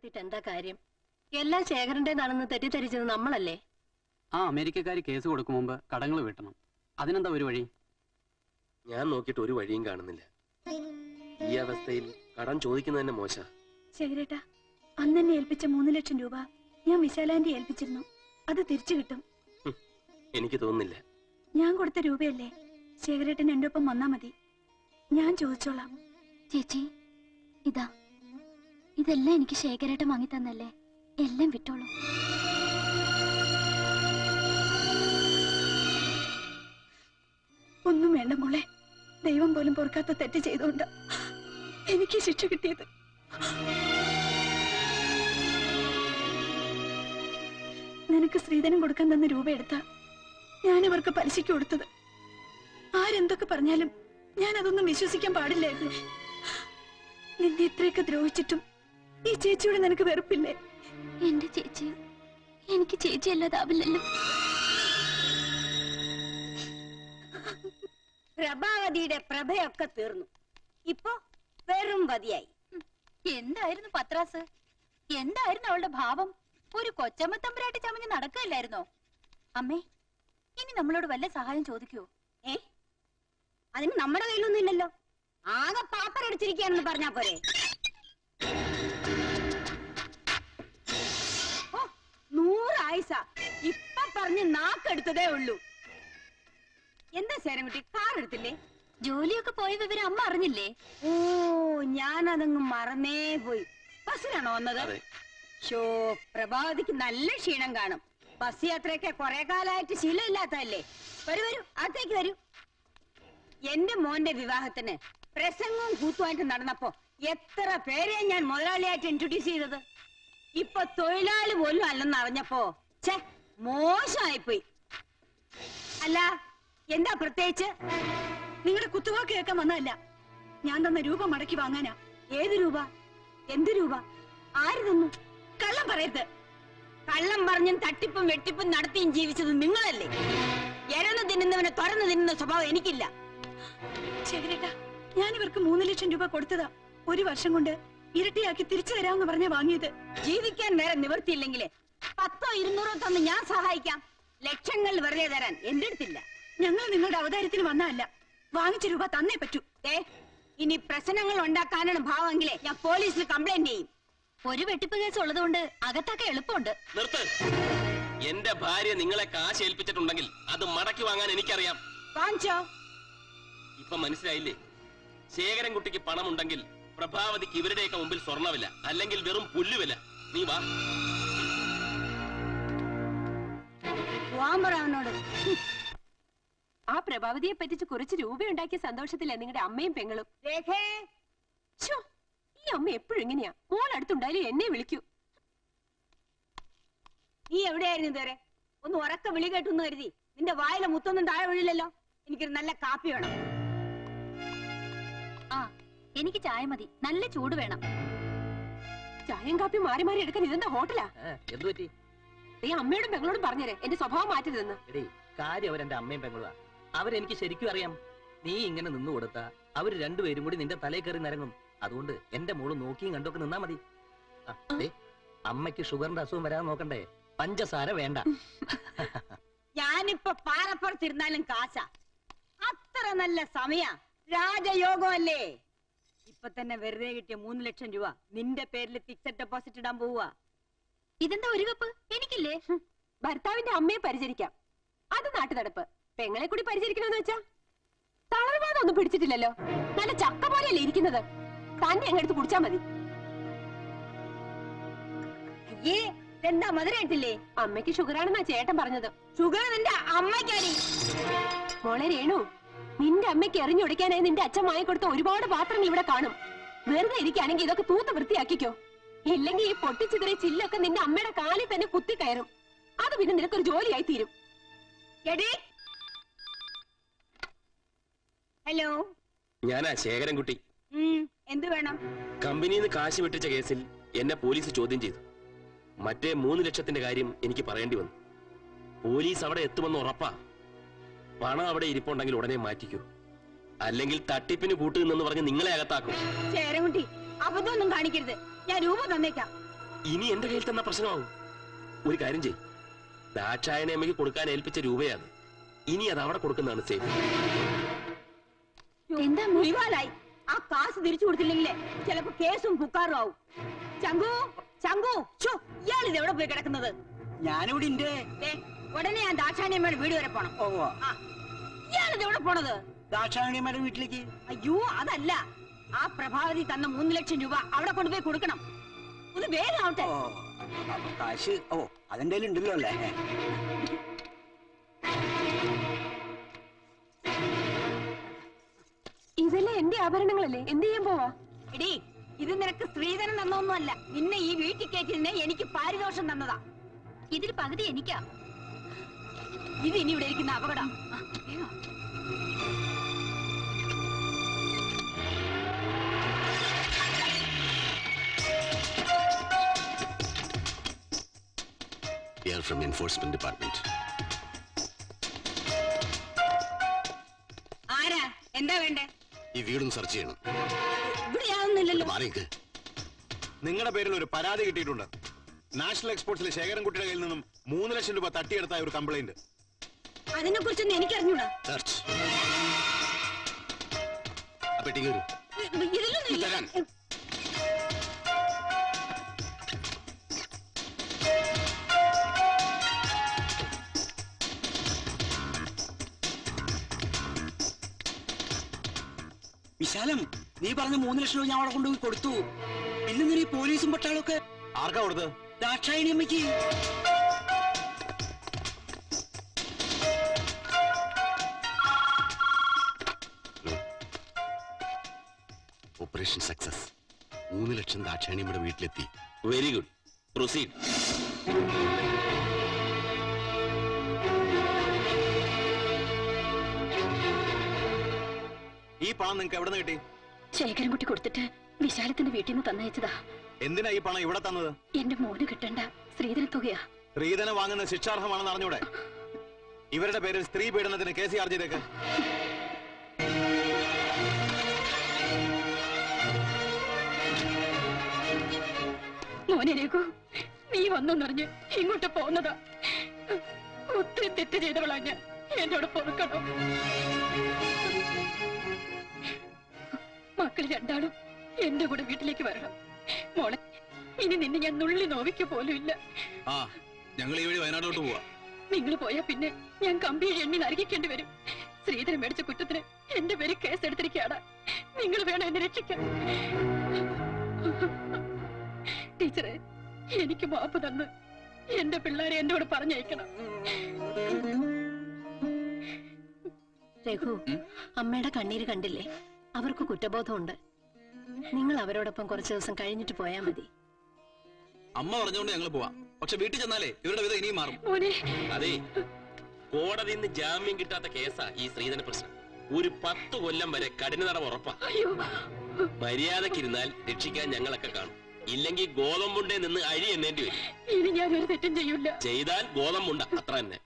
നടത്തിയിട്ട് എന്താ കാര്യം? എല്ലാം ശേഖരന്റേതാണെന്ന് തെറ്റിദ്ധരിച്ചത് നമ്മളല്ലേ? ആ അമേരിക്കക്കാര് കേസ് കൊടുക്കും മുമ്പ് കടങ്ങൾ വീട്ടണം. അതിനെന്താ ഒരു വഴി? ഞാൻ നോക്കിയിട്ട് ഒരു വഴിയും കാണുന്നില്ല. ഈ അവസ്ഥയിൽ കടം ചോദിക്കുന്നത് തന്നെ മോശ. ശേഖരേട്ടാ, അന്ന് എന്നെ ഏൽപ്പിച്ച 3 ലക്ഷം രൂപ ഞാൻ വിശാലാന്റി ഏൽപ്പിച്ചിരുന്നു. അത് തിരിച്ചു കിട്ടും. എനിക്ക് തോന്നുന്നില്ല. ഞാൻ കൊടുത്ത രൂപയല്ലേ? ശേഖരേട്ടൻ എന്റെ ഒപ്പം വന്നാ മതി. ഞാൻ ചോദിച്ചോളാം. ചേച്ചി, ഇതെല്ലാം എനിക്ക് ശേഖരേട്ടൻ വാങ്ങി തന്നല്ലേ. എല്ലാം വിട്ടോളൂ. ഒന്നും വേണ്ട മോളെ. ദൈവം പോലും പൊറുക്കാത്ത തെറ്റ് ചെയ്തുകൊണ്ട് എനിക്ക് ശിക്ഷ കിട്ടിയത്. നിനക്ക് സ്ത്രീധനം കൊടുക്കാൻ തന്ന രൂപ എടുത്താ ഞാനിവർക്ക് പലിശയ്ക്ക് കൊടുത്തത്. ആരെന്തൊക്കെ പറഞ്ഞാലും ഞാൻ അതൊന്നും വിശ്വസിക്കാൻ പാടില്ലായിരുന്നു. നിന്നെ ഇത്രയൊക്കെ ദ്രോഹിച്ചിട്ടും ഈ ചേച്ചിയോട് നിനക്ക് വെറുപ്പില്ലേ? എന്റെ ചേച്ചി, എനിക്ക് ചേച്ചി അല്ലാതാവില്ലല്ലോ. പ്രഭാവതിയുടെ പ്രഭയൊക്കെ തീർന്നു. ഇപ്പൊ വെറും വതിയായി. എന്തായിരുന്നു പത്രാസ്? എന്തായിരുന്നു അവളുടെ ഭാവം? ഒരു കൊച്ചമ്മ തമ്പുരാട്ടി ചമഞ്ഞ് നടക്കുകയല്ലായിരുന്നോ? അമ്മേ, ഇനി നമ്മളോട് വല്ല സഹായം ചോദിക്കോ? അതിന് നമ്മുടെ കയ്യിലൊന്നും ഇല്ലല്ലോ. ആകെ പാപ്പറടിച്ചിരിക്കുകയാണെന്ന് പറഞ്ഞാ പോരെ. 100 ആയിസ ഇപ്പൊ പറഞ്ഞ് നാക്കെടുത്തതേ ഉള്ളൂ. എന്താ ശേരൻകുട്ടി, കാർ എടുത്തില്ലേ? ജോലിയൊക്കെ പോയ വിവരം അമ്മ അറിഞ്ഞില്ലേ? ഓ, ഞാനതങ്ങ് മറന്നേ പോയി. ബസ്സിലാണോ വന്നത്? ഷോ, പ്രഭാവതിക്ക് നല്ല ക്ഷീണം കാണും. ബസ് യാത്രയൊക്കെ കുറെ കാലമായിട്ട് ശീലമില്ലാത്തതല്ലേ. വരൂ വരൂ, അകത്തേക്ക് വരൂ. എന്റെ മോന്റെ വിവാഹത്തിന് പ്രസംഗവും കൂത്തുമായിട്ട് നടന്നപ്പോ എത്ര പേരെ ഞാൻ മുതലാളിയായിട്ട് ഇൻട്രൊഡ്യൂസ് ചെയ്തത്. ഇപ്പൊ തൊഴിലാളി പോലും അല്ലെന്ന് അറിഞ്ഞപ്പോ മോശമായിപ്പോയി. അല്ല, എന്താ പ്രത്യേകിച്ച്? നിങ്ങളുടെ കുത്തുവാക്ക് കേൾക്കാൻ വന്നതല്ല. ഞാൻ തന്ന രൂപ മടക്കി വാങ്ങാനാ. ഏത് രൂപ? എന്ത് രൂപ? ആര് തന്നു? കള്ളം പറയരുത്. കള്ളം പറഞ്ഞും തട്ടിപ്പും വെട്ടിപ്പും നടത്തിയും ജീവിച്ചത് നിങ്ങളല്ലേ. എരന്ന് തിന്നുന്നവനെ തുറന്നു തിന്നുന്ന സ്വഭാവം എനിക്കില്ല. ശേഖരേട്ടാ, ഞാൻ ഇവർക്ക് 3 ലക്ഷം രൂപ കൊടുത്തതാ. 1 വർഷം കൊണ്ട് ഇരട്ടിയാക്കി തിരിച്ചു തരാമെന്ന് പറഞ്ഞ വാങ്ങിയത്. ജീവിക്കാൻ വേറെ നിവൃത്തിയില്ലെങ്കിൽ 10 200 തന്ന് ഞാൻ സഹായിക്കാം. ലക്ഷങ്ങൾ വെറുതെ തരാൻ എന്റെ അടുത്തില്ല. ഞങ്ങൾ നിങ്ങളുടെ അവതാരത്തിന് വന്നതല്ല. വാങ്ങിച്ച രൂപ തന്നേ പറ്റൂ. ഇനി പ്രശ്നങ്ങൾ ഉണ്ടാക്കാനാണ് ഭാവമെങ്കിലേ ഞാൻ പോലീസിൽ കംപ്ലൈന്റ് ചെയ്യും. ഒരു വെട്ടിപ്പ് കേസ് ഉള്ളതുകൊണ്ട് അകത്തൊക്കെ എളുപ്പമുണ്ട്. നിർത്ത്. എന്റെ ഭാര്യ നിങ്ങളെ കാശ് ഏൽപ്പിച്ചിട്ടുണ്ടെങ്കിൽ അത് മടക്കി വാങ്ങാൻ എനിക്കറിയാം. വാങ്ങിച്ചോ? ഇപ്പൊ മനസ്സിലായില്ലേ? ശേഖരൻകുട്ടിക്ക് പണമുണ്ടെങ്കിൽ പ്രഭാവതിക്ക് ഇവരുടെയൊക്കെ മുമ്പിൽ സ്വർണ്ണവില്ല, അല്ലെങ്കിൽ വെറും പുല്ലുവില്ല. നീ വാ. അവനോട് ആ പ്രഭാവതിയെ പറ്റിച്ച് കുറച്ച് രൂപയുണ്ടാക്കിയ സന്തോഷത്തില്ല നിങ്ങളുടെ അമ്മയും പെങ്ങളും. ഈ അമ്മ എപ്പോഴും ഇങ്ങനെയാ. മോൾ അടുത്തുണ്ടായാലും എന്നെ വിളിക്കൂ. നീ എവിടെയായിരുന്നു ഇതുവരെ? ഒന്ന് ഉറക്ക വിളി കേട്ടെന്ന് കരുതി നിന്റെ വായിലെ മുത്തൊന്നും താഴെ വീഴില്ലല്ലോ. എനിക്കൊരു നല്ല കാപ്പി വേണം. ആ, എനിക്ക് ചായ മതി. നല്ല ചൂട് വേണം. ചായയും കാപ്പി മാറി മാറി എടുക്കാൻ ഇതെന്താ ഹോട്ടലാ? എന്തുപറ്റി? നീ അമ്മയോടും പെങ്ങളോടും പറഞ്ഞേരെ എന്റെ സ്വഭാവം മാറ്റരുതെന്ന്. കാര്യം അവരെന്റെ അമ്മയും പെങ്ങളുവാ. അവരെനിക്ക് ശരിക്കും അറിയാം. നീ ഇങ്ങനെ നിന്നു കൊടുത്താ അവര് രണ്ടുപേരും കൂടി നിന്റെ തലയിൽ കയറി നിരങ്ങും. അതുകൊണ്ട് എന്റെ മോള് നോക്കിയും കണ്ടൊക്കെ നിന്നാ മതി. അമ്മയ്ക്ക് ഷുഗറിന്റെ അസുഖം വരാതെ നോക്കണ്ടേ? പഞ്ചസാര വേണ്ട. ഞാനിപ്പൊ പാറപ്പുറത്തിരുന്നാലും കാശ. അത്ര നല്ല സമയ രാജയോഗമല്ലേ. ഇപ്പൊ തന്നെ വെറുതെ കിട്ടിയ 3 ലക്ഷം രൂപ നിന്റെ പേരിൽ ഫിക്സഡ് ഡെപ്പോസിറ്റ് ഇടാൻ പോവുക. ഇതെന്താ ഒരു കപ്പ്? എനിക്കില്ലേ? ഭർത്താവിന്റെ അമ്മയെ പരിചരിക്കാം, അത് നാട്ടുനടപ്പ്. പെങ്ങളെ കൂടി പരിചരിക്കണമെന്ന് വെച്ചാ തളർവാദം ഒന്നും പിടിച്ചിട്ടില്ലല്ലോ. നല്ല ചക്ക പോലെയല്ലേ ഇരിക്കുന്നത്. തന്നെ അങ്ങെടുത്ത് കുടിച്ചാ മതി. എന്താ മധുരായിട്ടില്ലേ? അമ്മയ്ക്ക് ഷുഗറാണെന്നാ ചേട്ടൻ പറഞ്ഞത്. ഷുഗർ നിന്റെ അമ്മയ്ക്കാടി. മോളെ രേണു, നിന്റെ അമ്മയ്ക്ക് എറിഞ്ഞുടയ്ക്കാനായി നിന്റെ അച്ഛൻ വാങ്ങിക്കൊടുത്ത ഒരുപാട് പാത്രങ്ങൾ ഇവിടെ കാണും. വെറുതെ ഇരിക്കുകയാണെങ്കിൽ ഇതൊക്കെ തൂത്ത് വൃത്തിയാക്കിക്കോ. ഇല്ലെങ്കിൽ ഈ പൊട്ടിച്ചിതറിയ ചില്ലൊക്കെ നിന്റെ അമ്മയുടെ കാലിൽ തന്നെ കുത്തി കയറും. അത് പിന്നെ നിനക്കൊരു ജോലിയായി തീരും. ഹലോ, ഞാനാ ശേഖരൻകുട്ടി. എന്ത് വേണം? കമ്പനിന്ന് കാശ് വെട്ടിച്ച കേസിൽ എന്നെ പോലീസ് ചോദ്യം ചെയ്തു. മറ്റേ 3 ലക്ഷത്തിന്റെ കാര്യം എനിക്ക് പറയേണ്ടി വന്നു. പോലീസ് അവിടെ എത്തുമെന്ന് ഉറപ്പാ. പണം അവിടെ ഇരിപ്പുണ്ടെങ്കിൽ ഉടനെ മാറ്റിക്കൂ, അല്ലെങ്കിൽ തട്ടിപ്പിന് കൂട്ടുനിന്ന് പറഞ്ഞ് നിങ്ങളെ അകത്താക്കും. ശേഖരൻകുട്ടി, അബദ്ധമൊന്നും കാണിക്കരുത്. ഞാൻ രൂപ തന്നേക്കാം. ഇനി എന്റെ കയ്യിൽ തന്ന പ്രശ്നമാവും. ഒരു കാര്യം ചെയ്യും, ദാക്ഷായണി അമ്മയ്ക്ക് കൊടുക്കാൻ ഏൽപ്പിച്ച രൂപയാണ്. ഇനി അത് അവിടെ കൊടുക്കുന്നതാണ് സേഫ്. എന്താ മുറിവാലായി? ആ കാശ് തിരിച്ചു കൊടുത്തില്ലെങ്കിലേ ചിലപ്പോ കേസും പുക്കാറും ആവും. ചങ്കു ചങ്കു, ഇയാളിത് എവിടെ പോയി കിടക്കുന്നത്? ഞാനിവിടെ ഉണ്ട്. ഉടനെ ഞാൻ ദാക്ഷായണിയമ്മയുടെ വീട് വരെ പോണം. ഇയാളിത് എവിടെ പോണത്? ദാക്ഷായണിയമ്മയുടെ വീട്ടിലേക്ക്. അയ്യോ അതല്ല, ആ പ്രഭാവതി തന്ന 3 ലക്ഷം രൂപ അവിടെ കൊണ്ടുപോയി കൊടുക്കണം. ഒന്ന് വേഗം ആവട്ടെ. കാശ് അതെന്റെ ഉണ്ടല്ലോ അല്ലേ? ഇതല്ലേ എന്റെ ആഭരണങ്ങളല്ലേ? എന്ത് ചെയ്യാൻ പോവാ? എടീ, ഇത് നിനക്ക് സ്ത്രീധനം തന്നൊന്നുമല്ല, നിന്നെ ഈ വീട്ടിൽ കയറ്റിനെ എനിക്ക് പാരിതോഷം തന്നതാ. ഇതിൽ പകുതി എനിക്കാ. ഇത് ഇനി ഇവിടെ ഇരിക്കുന്ന അപകടം. We are from Enforcement Department. ആരാ? എന്താ വേണ്ടേ? ഈ വീടും സെർച്ച് ചെയ്യണം. ഇവിടെ യാതൊന്നുമില്ലല്ലോ. മാറിക്ക്. നിങ്ങളുടെ പേരിൽ ഒരു പരാതി കിട്ടിയിട്ടുണ്ട്. നാഷണൽ എക്സ്പോർട്സിലെ ശേഖരൻകുട്ടിയുടെ കയ്യിൽ നിന്നും 3 ലക്ഷം രൂപ തട്ടിയെടുത്തായ ഒരു കംപ്ലൈന്റ്. അതിനെ കുറിച്ചൊന്നും എനിക്കറിഞ്ഞൂടാ. ഇതിലൊന്നും വിശാലം, നീ പറഞ്ഞ 3 ലക്ഷം രൂപ ഞാൻ അവിടെ കൊണ്ടുപോയി കൊടുത്തു. പിന്നെ നീ പോലീസും പട്ടാളൊക്കെ ആർക്കാ കൊടുത്തത്? ദാക്ഷായണി അമ്മയ്ക്ക്. Operation success. 3 ലക്ഷം ദാക്ഷായണിയമ്മയുടെ വീട്ടിലെത്തി. Very good, proceed. ഈ പണം നിങ്ങൾക്ക് എവിടെ നിന്ന് കിട്ടി? ശേഖരൻകുട്ടി കൊടുത്തിട്ട് വിശാലത്തിന്റെ വീട്ടിൽ നിന്ന് തന്നയച്ചതാ. എന്തിനാ ഈ പണം ഇവിടെ തന്നത്? എന്റെ മോന് കിട്ടണ്ട സ്ത്രീധന തുകയാ. സ്ത്രീധനം വാങ്ങുന്ന ശിക്ഷാർഹമാണെന്ന് അറിഞ്ഞൂടെ? ഇവരുടെ പേരിൽ സ്ത്രീ പീഡനത്തിന് കേസ് ചാർജ് ചെയ്തേക്ക്. മോനെ രഘു, നീ വന്നറിഞ്ഞ് ഇങ്ങോട്ട് പോന്നതാ. ഒത്തിരി തെറ്റ് ചെയ്തവളാ ഞാൻ. എന്നോട് പൊറുക്കണം. മക്കൾ രണ്ടാളും എന്റെ കൂടെ വീട്ടിലേക്ക് വരണം. മോളെ, ഇനി നിന്നെ ഞാൻ നുള്ളി നോവിക്ക പോലും ഇല്ല. ഞങ്ങൾ ഈ വഴി വയനാട്ടിലോട്ട് പോവാ. നിങ്ങൾ പോയാ പിന്നെ ഞാൻ കമ്പിയിൽ എണ്ണി നരകിക്കേണ്ടി വരും. ശ്രീധരൻ മേടിച്ച കുറ്റത്തിന് എന്റെ പേര് കേസ് എടുത്തിരിക്കുകയാണ്. നിങ്ങൾ വേണം എന്നെ രക്ഷിക്കാൻ. ടീച്ചറെ, എനിക്ക് മാപ്പ് തന്ന് എന്റെ പിള്ളേരെ എന്നോട് പറഞ്ഞയക്കണം. രഘു, അമ്മയുടെ കണ്ണീര് കണ്ടില്ലേ? അവർക്ക് കുറ്റബോധമുണ്ട്. നിങ്ങൾ അവരോടൊപ്പം കുറച്ചു ദിവസം കഴിഞ്ഞിട്ട് പോയാ മതി. അമ്മ പറഞ്ഞുകൊണ്ട് ഞങ്ങൾ പോവാം. പക്ഷെ വീട്ടിൽ ചെന്നാലേ ഇവരുടെ വിധം ഇനിയും മാറും. അതെ, കോടതിയിൽ നിന്ന് ജാമ്യം കിട്ടാത്ത കേസാ ഈ സ്ത്രീധന പ്രശ്നം. ഒരു 10 കൊല്ലം വരെ കഠിന തടവ് ഉറപ്പാ. മര്യാദക്കിരുന്നാൽ രക്ഷിക്കാൻ ഞങ്ങളൊക്കെ കാണും. ഇല്ലെങ്കിൽ ഗോതമ്പുണ്ടേ നിന്ന് അഴി എണ്ണേണ്ടി വരും. ഇനി ഞാൻ ഒരു തെറ്റും ചെയ്യൂല. ചെയ്താൽ ഗോതമ്പുണ്ട, അത്ര തന്നെ.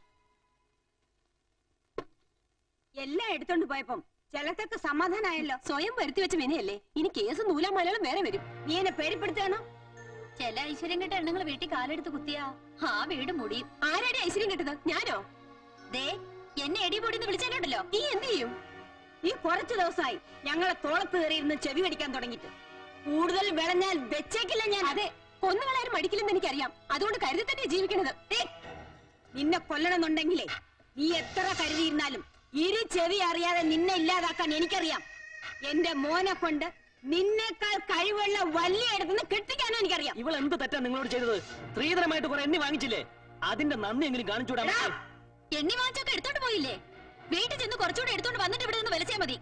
എല്ലാം എടുത്തോണ്ട് പോയപ്പം ചിലത്തൊക്കെ സമാധാനായല്ലോ. സ്വയം വരുത്തി വെച്ച വിനയല്ലേ? ഇനി കേസ് നൂലാം മലയാളം വേറെ വരും. നീ എന്നെ പേടിപ്പെടുത്തണോ? ചില ഐശ്വര്യം കെട്ട എണ്ണങ്ങൾ വീട്ടിൽ കാലെടുത്ത് കുത്തിയാ ആ വീട് മുടിയും. ആരാടി ഐശ്വര്യം കിട്ടത്? ഞാനോ? ദേ, എന്നെ എടി പൊടിന്ന് വിളിച്ചാലുണ്ടല്ലോ. നീ എന്ത് ചെയ്യും? ഈ കുറച്ചു ദിവസമായി ഞങ്ങളെ തോളത്ത് കയറിയിരുന്ന് ചെവി കടിക്കാൻ തുടങ്ങിട്ട്. കൂടുതൽ വിളഞ്ഞാൽ വെച്ചേക്കില്ല ഞാൻ. അതെ, കൊന്നുകളാരും മടിക്കില്ലെന്ന് എനിക്കറിയാം. അതുകൊണ്ട് കരുതി തന്നെ ജീവിക്കണത്. നിന്നെ കൊല്ലണമെന്നുണ്ടെങ്കിലേ നീ എത്ര കരുതിയിരുന്നാലും ഇരു ചെവി അറിയാതെ നിന്നെ ഇല്ലാതാക്കാൻ എനിക്കറിയാം. എന്റെ മോനെ കൊണ്ട് നിന്നേക്കാൾ കഴിവുള്ള വലിയ ഇടത്തുനിന്ന് കെട്ടിക്കാനും എനിക്കറിയാം. ഇവൾ എന്ത് തെറ്റാ നിങ്ങളോട് ചെയ്തത്? സ്ത്രീധനമായിട്ട് കുറെ എണ്ണി വാങ്ങിച്ചില്ലേ? അതിന്റെ നന്ദി എങ്കിലും കാണിച്ചൂടാ? എണ്ണി വാങ്ങിച്ചൊക്കെ എടുത്തോണ്ട് പോയില്ലേ? വീട്ടിൽ ചെന്ന് കുറച്ചുകൂടെ എടുത്തോണ്ട് വന്നിട്ട് ഇവിടെ നിന്ന് വലിച്ചാ മതി.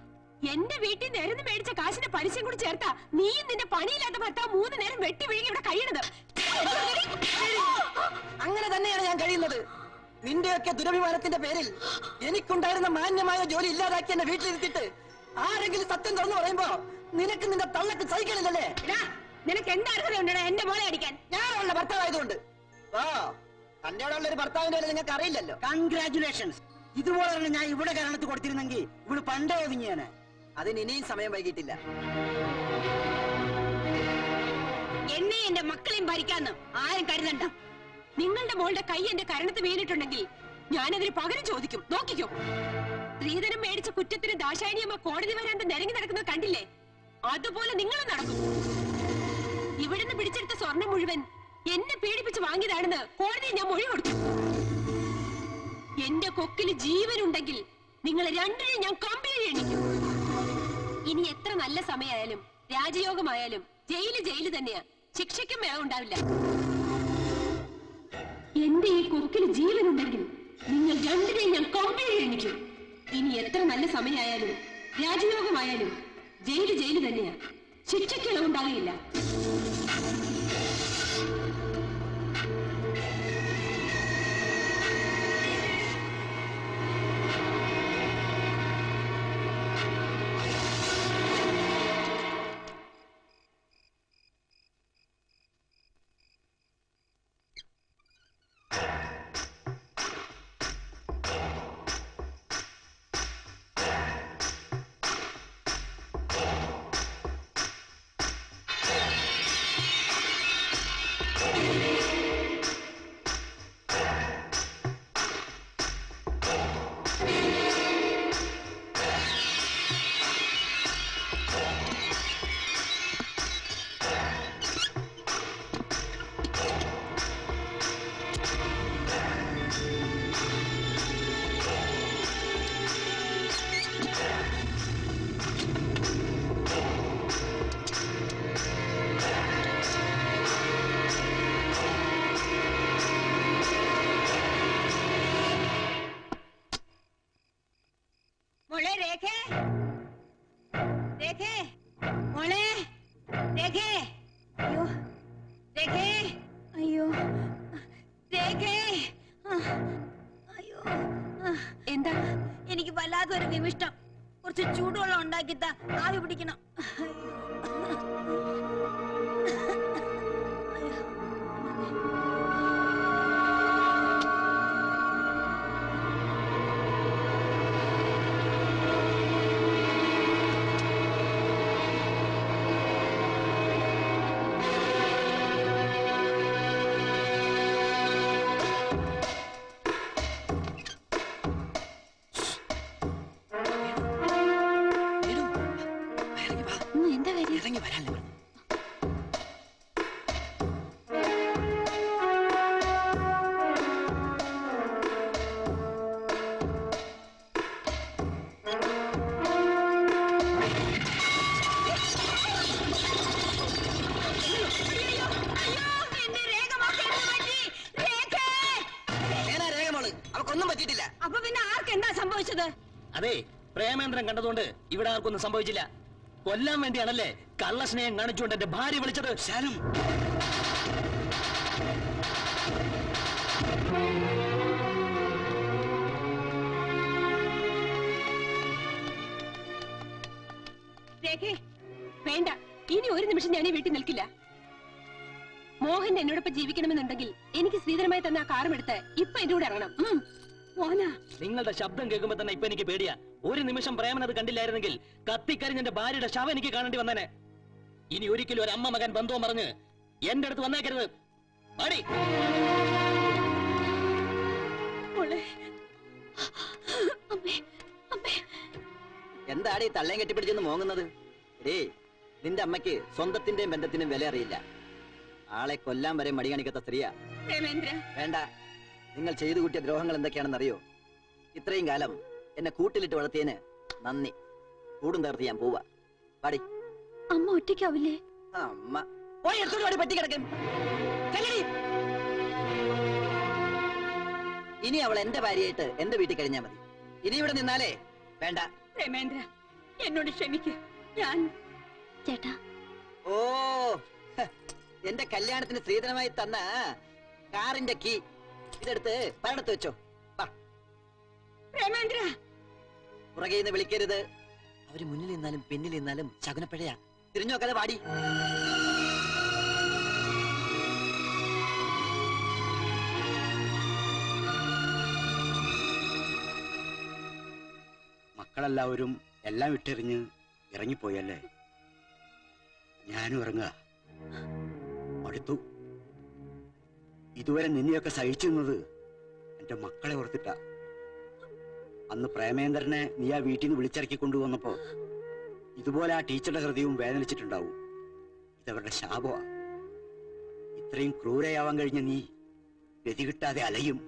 എന്റെ വീട്ടിൽ നേരം മേടിച്ച കാശിന്റെ പലിശയും കൂടി ചേർത്താ നീയും നിന്റെ പണിയില്ലാത്ത ഭർത്താവ് 3 നേരം വെട്ടി വിഴുങ്ങി ഇവിടെ കഴിയണത്. അങ്ങനെ തന്നെയാണ് ഞാൻ കഴിയുന്നത്. നിന്റെയൊക്കെ ദുരഭിമാനത്തിന്റെ പേരിൽ എനിക്കുണ്ടായിരുന്ന മാന്യമായ ജോലി ഇല്ലാതാക്കി എന്നെ വീട്ടിലിരുത്തിട്ട് ആരെങ്കിലും സത്യം തുറന്നു പറയുമ്പോ നിനക്ക് നിന്റെ തള്ളക്ക് സഹിക്കണില്ലല്ലേ? നിനക്ക് എന്താ അർഹതയുണ്ടോ എന്റെ മോളെ അടിക്കാൻ? ഞാനുള്ള ഭർത്താവായതുകൊണ്ട്. തന്റെ അവിടെ ഉള്ള ഒരു ഭർത്താവിന്റെ നിങ്ങൾക്ക് അറിയില്ലല്ലോ. കൺഗ്രാറ്റുലേഷൻസ്. ഇതുപോലെ ഞാൻ ഇവിടെ കാരണത്ത് കൊടുത്തിരുന്നെങ്കിൽ ഇവിടെ പണ്ടേ ഒതുങ്ങിയാണ്. അതിന് ഇനിയും സമയം വൈകിട്ടില്ല. എന്നെ എന്റെ മക്കളെയും ഭരിക്കാന്ന് ആരും കരുതണ്ട. നിങ്ങളുടെ മോളുടെ കൈ എന്റെ കരണത്ത് വീണിട്ടുണ്ടെങ്കിൽ ഞാനതിന് പകരം ചോദിക്കും. നോക്കിക്കോ. സ്ത്രീധനം മേടിച്ച കുറ്റത്തിന് ദാശായണിയമ്മ കോടതി വരാണ്ട് നിരങ്ങി നടക്കുന്നത് കണ്ടില്ലേ? അതുപോലെ നിങ്ങളും നടക്കും. ഇവിടുന്ന് പിടിച്ചെടുത്ത സ്വർണം മുഴുവൻ എന്നെ പീഡിപ്പിച്ച് വാങ്ങിയതാണെന്ന് കോടതിയിൽ ഞാൻ മൊഴി കൊടുത്തു. എന്റെ കൊക്കില് ജീവനുണ്ടെങ്കിൽ നിങ്ങളെ രണ്ടിനെയും ഞാൻ കമ്പിയിൽ എണ്ണിക്കും. ഇനി എത്ര നല്ല സമയമായാലും രാജയോഗമായാലും ജയില് തന്നെയാ. ശിക്ഷയ്ക്കും മേളം ഉണ്ടാവില്ല. എന്റെ ഈ കൊക്കില് ജീവനുണ്ടെങ്കിൽ നിങ്ങൾ രണ്ടിനെയും ഞാൻ കമ്പിയിൽ എണ്ണിക്കും. ഇനി എത്ര നല്ല സമയമായാലും രാജയോഗമായാലും ജയില് തന്നെയാ. ശിക്ഷയ്ക്ക് ഇളവുണ്ടാകുകയില്ല. മോളെ രേഖേ, രേഖേ, മോളെ രേഖേ, അയ്യോ രേഖേ, അയ്യോ രേഖേ, അയ്യോ. എന്താ? എനിക്ക് വല്ലാതൊരു വിമിഷ്ടം. കുറച്ച് ചൂടുവെള്ളം ഉണ്ടാക്കിത്താ, ആവി പിടിക്കണം. ഇറങ്ങി വരാല്ലേ? അവക്കൊന്നും പറ്റിയിട്ടില്ല. അപ്പൊ പിന്നെ ആർക്ക് എന്താ സംഭവിച്ചത്? അതെ, പ്രേമേന്ദ്രൻ കണ്ടതുകൊണ്ട് ഇവിടെ ആർക്കൊന്നും സംഭവിച്ചില്ല. കൊല്ലാൻ വേണ്ടിയാണല്ലേ കള്ളസ്നേഹം കാണിച്ചുകൊണ്ട് എന്റെ ഭാര്യ വിളിച്ചത്. ശാലും വേണ്ട, ഇനി ഒരു നിമിഷം ഞാൻ ഈ വീട്ടിൽ നിൽക്കില്ല. മോഹൻ എന്നോടൊപ്പം ജീവിക്കണമെന്നുണ്ടെങ്കിൽ എനിക്ക് ശ്രീധരമായി തന്നെ ആ കാറും എടുത്ത് ഇപ്പൊ എന്റെ കൂടെ ഇറങ്ങണം. നിങ്ങളുടെ ശബ്ദം കേൾക്കുമ്പോ തന്നെ ഇപ്പൊ എനിക്ക് പേടിയാ. ഒരു നിമിഷം പ്രേമൻ അത് കണ്ടില്ലായിരുന്നെങ്കിൽ കത്തിക്കരിഞ്ഞ എന്റെ ഭാര്യയുടെ ശവം എനിക്ക് കാണേണ്ടി വന്നേനെ. ഇനി ഒരിക്കലും ഒരു അമ്മ മകൻ ബന്ധവും പറഞ്ഞ് എന്റെ അടുത്ത് വന്നേക്കരുത്. പാടി എന്താടി തള്ളയും കെട്ടിപ്പിടിച്ചെന്ന് മോങ്ങുന്നത്? നിന്റെ അമ്മയ്ക്ക് സ്വന്തത്തിന്റെയും ബന്ധത്തിനും വില അറിയില്ല. ആളെ കൊല്ലാൻ വരെ മടി കാണിക്കാത്ത സ്ത്രീയാ. വേണ്ട, നിങ്ങൾ ചെയ്തു കൂട്ടിയ ദ്രോഹങ്ങൾ എന്തൊക്കെയാണെന്ന് അറിയോ? ഇത്രയും കാലം എന്നെ കൂട്ടിലിട്ട് വളർത്തിയതിന് നന്ദി. കൂടും തകർത്ത് ഞാൻ പോവാ. പാടി. അമ്മ ഒറ്റയ്ക്കാവില്ലേ? അമ്മ പോയി എടുത്തോടി പറ്റി കിടക്കും. ഇനി അവൾ എന്റെ ഭാര്യയായിട്ട് എന്റെ വീട്ടിൽ കഴിഞ്ഞാ മതി. ഇനി ഇവിടെ നിന്നാലേ വേണ്ട. പ്രേമേന്ദ്ര, എന്നോട് ക്ഷമിക്ക്. ഞാൻ ചേട്ടാ, ഓ എന്റെ കല്യാണത്തിന് ശ്രീധരമായി തന്ന കാറിന്റെ കീ ഇതെടുത്ത് പരടത്ത് വെച്ചോ. പ്രേമേന്ദ്ര, പുറകെ നിന്ന് വിളിക്കരുത്. അവര് മുന്നിൽ നിന്നാലും പിന്നിൽ നിന്നാലും ശകുനപ്പിഴയാ. തിരിഞ്ഞു നോക്കാതെ പാടി. മക്കളെല്ലാവരും എല്ലാം വിട്ടെറിഞ്ഞ് ഇറങ്ങിപ്പോയല്ലേ? ഞാനും ഇറങ്ങുക. മടുത്തു. ഇതുവരെ നിന്നെയൊക്കെ സഹിച്ചു നിന്നത് എന്റെ മക്കളെ ഓർത്തിട്ടാ. അന്ന് പ്രേമേന്ദ്രനെ നീ ആ വീട്ടിൽ നിന്ന് വിളിച്ചിറക്കി കൊണ്ടുവന്നപ്പോ ഇതുപോലെ ആ ടീച്ചറുടെ ഹൃദയവും വേദനിച്ചിട്ടുണ്ടാവും. ഇതവരുടെ ശാപമാ. ഇത്രയും ക്രൂരയാവാൻ കഴിഞ്ഞ നീ ഗതി കിട്ടാതെ അലയും.